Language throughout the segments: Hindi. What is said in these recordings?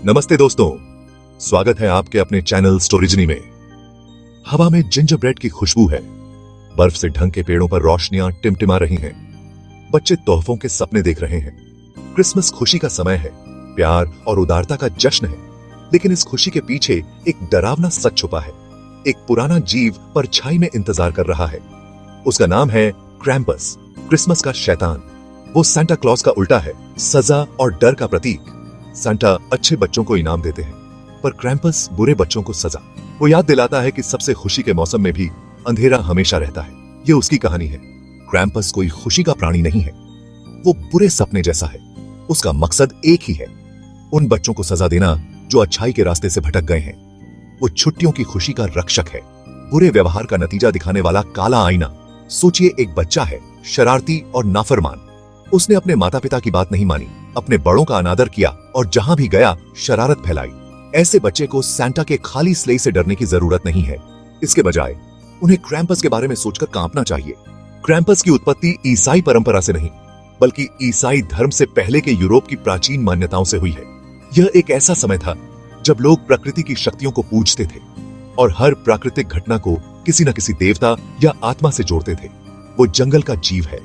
नमस्ते दोस्तों, स्वागत है आपके अपने चैनल स्टोरिजनी में। हवा में जिंजर ब्रेड की खुशबू है, बर्फ से ढंग के पेड़ों पर रोशनियां टिमटिमा रही हैं, बच्चे तोहफों के सपने देख रहे हैं। क्रिसमस खुशी का समय है, प्यार और उदारता का जश्न है। लेकिन इस खुशी के पीछे एक डरावना सच छुपा है। एक पुराना जीव परछाई में इंतजार कर रहा है। उसका नाम है क्रैम्पस, क्रिसमस का शैतान। वो सांता क्लॉज का उल्टा है, सजा और डर का प्रतीक। सांता अच्छे बच्चों को इनाम देते हैं, पर क्रैम्पस बुरे बच्चों को सजा। वो याद दिलाता है कि सबसे खुशी के मौसम में भी अंधेरा हमेशा रहता है। ये उसकी कहानी है। क्रैम्पस कोई खुशी का प्राणी नहीं है, वो बुरे सपने जैसा है। उसका मकसद एक ही है, उन बच्चों को सजा देना जो अच्छाई के रास्ते से भटक गए हैं। वो छुट्टियों की खुशी का रक्षक है, बुरे व्यवहार का नतीजा दिखाने वाला काला आईना। सोचिए, एक बच्चा है, शरारती और नाफरमान। उसने अपने माता पिता की बात नहीं मानी, अपने बड़ों का अनादर किया और जहां भी गया शरारत फैलाई। ऐसे बच्चे को सांता के खाली स्लेई से डरने की जरूरत नहीं है। इसके बजाय उन्हें क्रैम्पस के बारे में सोचकर कांपना चाहिए। क्रैम्पस की उत्पत्ति ईसाई परंपरा से नहीं, बल्कि ईसाई धर्म से पहले के यूरोप की प्राचीन मान्यताओं से हुई है। यह एक ऐसा समय था जब लोग प्रकृति की शक्तियों को पूजते थे और हर प्राकृतिक घटना को किसी न किसी देवता या आत्मा से जोड़ते थे। वो जंगल का जीव है,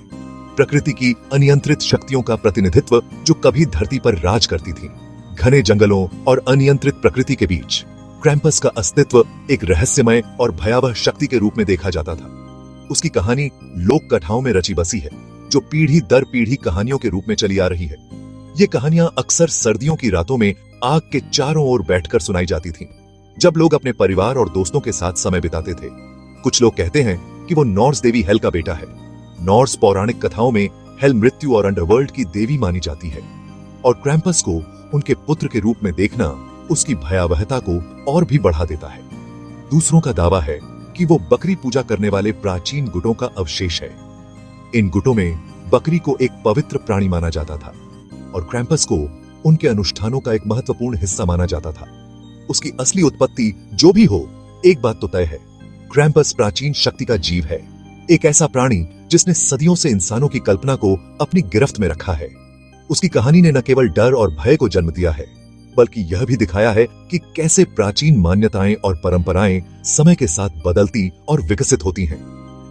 प्रकृति की अनियंत्रित शक्तियों का प्रतिनिधित्व जो कभी धरती पर राज करती थी। घने जंगलों और अनियंत्रित प्रकृति के बीच क्रैम्पस का अस्तित्व एक रहस्यमय और भयावह शक्ति के रूप में देखा जाता था। उसकी कहानी लोक कथाओं में रची बसी है, जो पीढ़ी दर पीढ़ी कहानियों के रूप में चली आ रही है। ये कहानियां अक्सर सर्दियों की रातों में आग के चारों ओर बैठकर सुनाई जाती थीं, जब लोग अपने परिवार और दोस्तों के साथ समय बिताते थे। कुछ लोग कहते हैं कि वो नॉर्स देवी हेल का बेटा है। नॉर्स पौराणिक कथाओं में हेल मृत्यु और अंडरवर्ल्ड की देवी मानी जाती है, और क्रैम्पस को उनके पुत्र के रूप में देखना उसकी भयावहता को और भी बढ़ा देता है। दूसरों का दावा है कि वो बकरी पूजा करने वाले प्राचीन गुटों का अवशेष है। इन गुटों में बकरी को एक पवित्र प्राणी माना जाता था और क्रैम्पस को उनके अनुष्ठानों का एक महत्वपूर्ण हिस्सा माना जाता था। उसकी असली उत्पत्ति जो भी हो, एक बात तो तय है, क्रैम्पस प्राचीन शक्ति का जीव है। एक ऐसा प्राणी जिसने सदियों से इंसानों की कल्पना को अपनी गिरफ्त में रखा है। उसकी कहानी ने न केवल डर और भय को जन्म दिया है, बल्कि यह भी दिखाया है कि कैसे प्राचीन मान्यताएं और परंपराएं समय के साथ बदलती और विकसित होती हैं।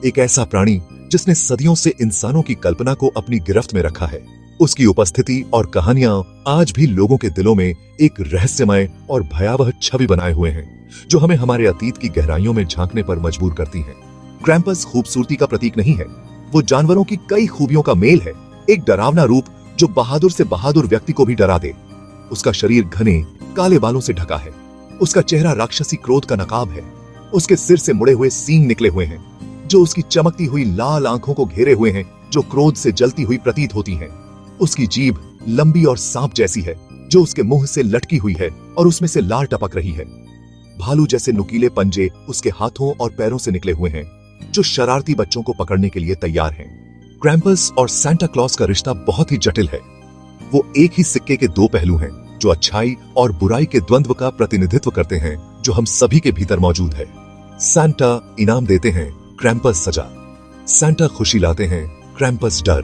एक ऐसा प्राणी जिसने सदियों से इंसानों की कल्पना को अपनी गिरफ्त में रखा है। उसकी उपस्थिति और कहानियां आज भी लोगों के दिलों में एक रहस्यमय और भयावह छवि बनाए हुए हैं, जो हमें हमारे अतीत की गहराइयों में झांकने पर मजबूर करती हैं। क्रैम्पस खूबसूरती का प्रतीक नहीं है, वो जानवरों की कई खूबियों का मेल है। एक डरावना रूप जो बहादुर से बहादुर व्यक्ति को भी डरा दे। उसका शरीर घने काले बालों से ढका है, उसका चेहरा राक्षसी क्रोध का नकाब है। उसके सिर से मुड़े हुए सींग निकले हुए हैं, जो उसकी चमकती हुई लाल आंखों को घेरे हुए हैं, जो क्रोध से जलती हुई प्रतीत होती हैं। उसकी जीभ लंबी और सांप जैसी है, जो उसके मुंह से लटकी हुई है और उसमें से लार टपक रही है। भालू जैसे नुकीले पंजे उसके हाथों और पैरों से निकले हुए हैं, जो शरारती बच्चों को पकड़ने के लिए तैयार हैं। क्रैम्पस और सांता क्लॉज का रिश्ता बहुत ही जटिल है। वो एक ही सिक्के के दो पहलू हैं, जो अच्छाई और बुराई के द्वंद्व का प्रतिनिधित्व करते हैं, जो हम सभी के भीतर मौजूद है। सांता इनाम देते हैं, क्रैम्पस सजा। सांता खुशी लाते हैं, क्रैम्पस डर।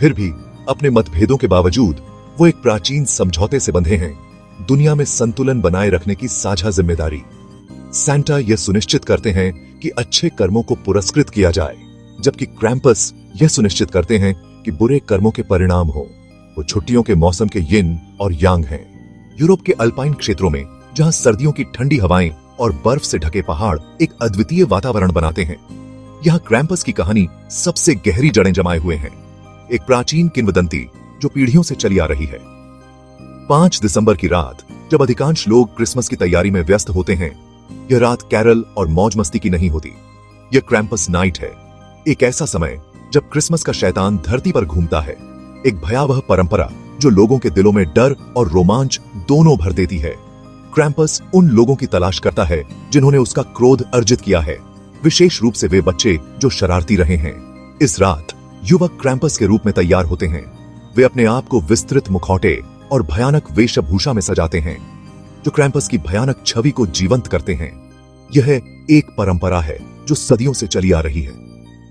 फिर भी अपने मतभेदों के बावजूद वो एक प्राचीन समझौते से बंधे हैं, दुनिया में संतुलन बनाए रखने की साझा जिम्मेदारी। सांता यह सुनिश्चित करते हैं कि अच्छे कर्मों को पुरस्कृत किया जाए, जबकि क्रैम्पस यह सुनिश्चित करते हैं कि बुरे कर्मों के परिणाम हो। वो छुट्टियों के मौसम के यिन और यांग हैं। यूरोप के अल्पाइन क्षेत्रों में, जहां सर्दियों की ठंडी हवाएं और बर्फ से ढके पहाड़ एक अद्वितीय वातावरण बनाते हैं, यहाँ क्रैम्पस की कहानी सबसे गहरी जड़ें जमाए हुए हैं। एक प्राचीन किंवदंती जो पीढ़ियों से चली आ रही है। 5 दिसंबर की रात, जब अधिकांश लोग क्रिसमस की तैयारी में व्यस्त होते हैं, यह रात कैरल और मौज मस्ती की नहीं होती। यह क्रैम्पस नाइट है, एक ऐसा समय जब क्रिसमस का शैतान धरती पर घूमता है। एक भयावह परंपरा जो लोगों के दिलों में डर और रोमांच दोनों भर देती है। क्रैम्पस उन लोगों की तलाश करता है जिन्होंने उसका क्रोध अर्जित किया है, विशेष रूप से वे बच्चे जो शरारती रहे हैं। इस रात युवक क्रैम्पस के रूप में तैयार होते हैं। वे अपने आप को विस्तृत मुखौटे और भयानक वेशभूषा में सजाते हैं, जो क्रैम्पस की भयानक छवि को जीवंत करते हैं। यह एक परंपरा है जो सदियों से चली आ रही है।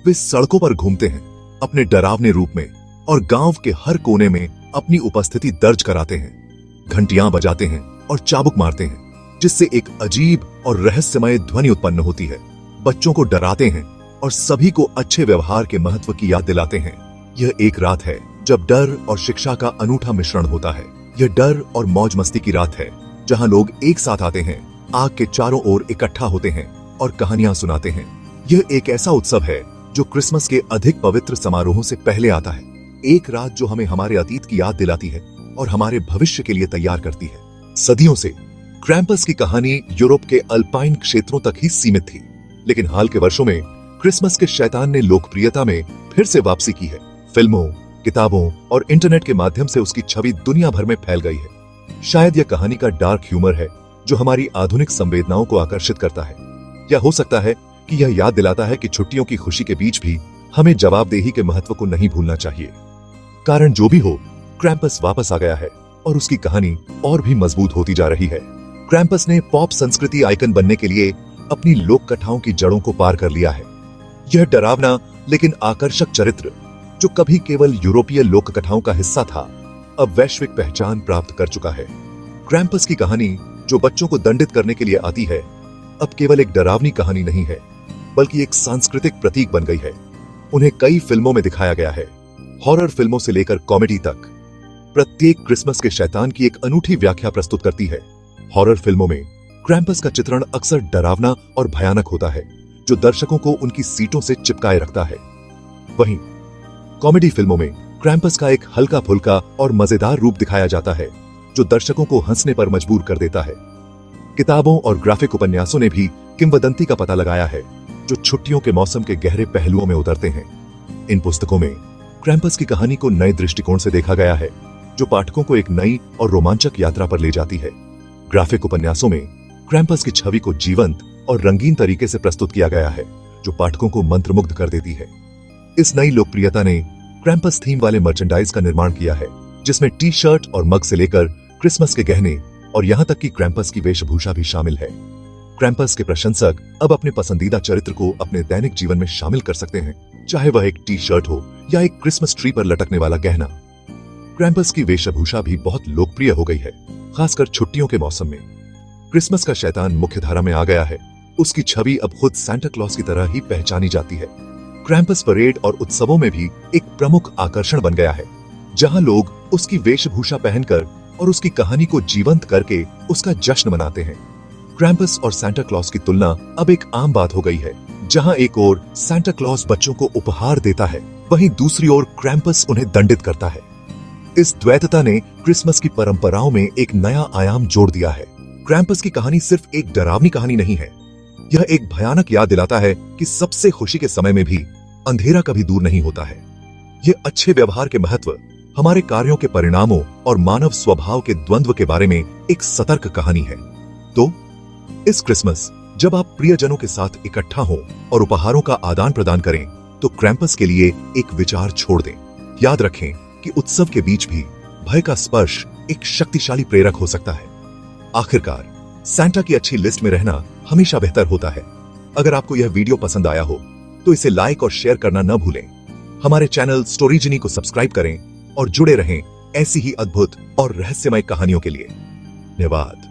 वे सड़कों पर घूमते हैं अपने डरावने रूप में और गांव के हर कोने में अपनी उपस्थिति दर्ज कराते हैं। घंटियां बजाते हैं और चाबुक मारते हैं, जिससे एक अजीब और रहस्यमय ध्वनि उत्पन्न होती है। बच्चों को डराते हैं और सभी को अच्छे व्यवहार के महत्व की याद दिलाते हैं। यह एक रात है जब डर और शिक्षा का अनूठा मिश्रण होता है। यह डर और मौज मस्ती की रात है, जहां लोग एक साथ आते हैं, आग के चारों ओर इकट्ठा होते हैं और कहानियां सुनाते हैं। यह एक ऐसा उत्सव है जो क्रिसमस के अधिक पवित्र समारोहों से पहले आता है। एक रात जो हमें हमारे अतीत की याद दिलाती है और हमारे भविष्य के लिए तैयार करती है। सदियों से क्रैम्पस की कहानी यूरोप के अल्पाइन क्षेत्रों तक ही सीमित थी, लेकिन हाल के वर्षों में क्रिसमस के शैतान ने लोकप्रियता में फिर से वापसी की है। फिल्मों, किताबों और इंटरनेट के माध्यम से उसकी छवि दुनिया भर में फैल गई है। शायद यह कहानी का डार्क ह्यूमर है जो हमारी आधुनिक संवेदनाओं को आकर्षित करता है, या हो सकता है कि यह याद दिलाता है कि छुट्टियों की खुशी के बीच भी हमें जवाबदेही के महत्व को नहीं भूलना चाहिए। कारण जो भी हो, क्रैम्पस वापस आ गया है और उसकी कहानी और भी मजबूत होती जा रही है। क्रैम्पस ने पॉप संस्कृति आइकन बनने के लिए अपनी लोक कथाओं की जड़ों को पार कर लिया है। यह डरावना लेकिन आकर्षक चरित्र, जो कभी केवल यूरोपीय लोक कथाओं का हिस्सा था, अब वैश्विक पहचान प्राप्त कर चुका है। क्रैम्पस की कहानी, जो बच्चों को दंडित करने के लिए आती है, अब केवल एक डरावनी कहानी नहीं है, बल्कि एक सांस्कृतिक प्रतीक बन गई है। उन्हें कई फिल्मों में दिखाया गया है, हॉरर फिल्मों से लेकर कॉमेडी तक। प्रत्येक क्रिसमस के शैतान की एक अनूठी व्याख्या प्रस्तुत करती है। हॉरर फिल्मों में क्रैम्पस का चित्रण अक्सर डरावना और भयानक होता है, जो दर्शकों को उनकी सीटों से चिपकाए रखता है। वहीं कॉमेडी फिल्मों में क्रैम्पस का एक हल्का फुल्का और मजेदार रूप दिखाया जाता है, जो दर्शकों को हंसने पर मजबूर कर देता है। किताबों और ग्राफिक उपन्यासों ने भी किंवदंती का पता लगाया है, जो छुट्टियों के मौसम के गहरे पहलुओं में उतरते हैं। इन पुस्तकों में क्रैम्पस की कहानी को नए दृष्टिकोण से देखा गया है, जो पाठकों को एक नई और रोमांचक यात्रा पर ले जाती है। ग्राफिक उपन्यासों में क्रैम्पस की छवि को जीवंत और रंगीन तरीके से प्रस्तुत किया गया है, जो पाठकों को मंत्रमुग्ध कर देती है। इस नई लोकप्रियता ने क्रैम्पस थीम वाले मर्चेंडाइज का निर्माण किया है, जिसमें टी शर्ट और मग से लेकर क्रिसमस के गहने और यहां तक कि क्रैम्पस की वेशभूषा भी शामिल है। क्रैम्पस के प्रशंसक अब अपने पसंदीदा चरित्र को अपने दैनिक जीवन में शामिल कर सकते हैं, चाहे वह एक टी शर्ट हो या एक क्रिसमस ट्री पर लटकने वाला गहना। क्रैम्पस की वेशभूषा भी बहुत लोकप्रिय हो गई है, खासकर छुट्टियों के मौसम में। क्रिसमस का शैतान मुख्यधारा में आ गया है। उसकी छवि अब खुद सांता क्लॉज की तरह ही पहचानी जाती है। क्रैम्पस परेड और उत्सवों में भी एक प्रमुख आकर्षण बन गया है, जहां लोग उसकी वेशभूषा पहनकर और उसकी कहानी को जीवंत करके उसका जश्न मनाते हैं। क्रैम्पस और सांता क्लॉज की तुलना अब एक आम बात हो गई है, जहां एक ओर सांता क्लॉज बच्चों को उपहार देता है, वहीं दूसरी ओर क्रैम्पस उन्हें दंडित करता है। इस द्वैतता ने क्रिसमस की परंपराओं में एक नया आयाम जोड़ दिया है। क्रैम्पस की कहानी सिर्फ एक डरावनी कहानी नहीं है, यह एक भयानक याद दिलाता है कि सबसे खुशी के समय में भी अंधेरा कभी दूर नहीं होता है। यह अच्छे व्यवहार के महत्व, हमारे कार्यों के परिणामों और मानव स्वभाव के द्वंद्व के बारे में एक सतर्क कहानी है। तो इस क्रिसमस जब आप प्रियजनों के साथ इकट्ठा हों और उपहारों का आदान प्रदान करें, तो क्रैम्पस के लिए एक विचार छोड़ दें। याद रखें कि उत्सव के बीच भी भय का स्पर्श एक शक्तिशाली प्रेरक हो सकता है। आखिरकार, सांता की अच्छी लिस्ट में रहना हमेशा बेहतर होता है। अगर आपको यह वीडियो पसंद आया हो तो इसे लाइक और शेयर करना न भूलें। हमारे चैनल स्टोरीजिनी को सब्सक्राइब करें और जुड़े रहें ऐसी ही अद्भुत और रहस्यमय कहानियों के लिए। धन्यवाद।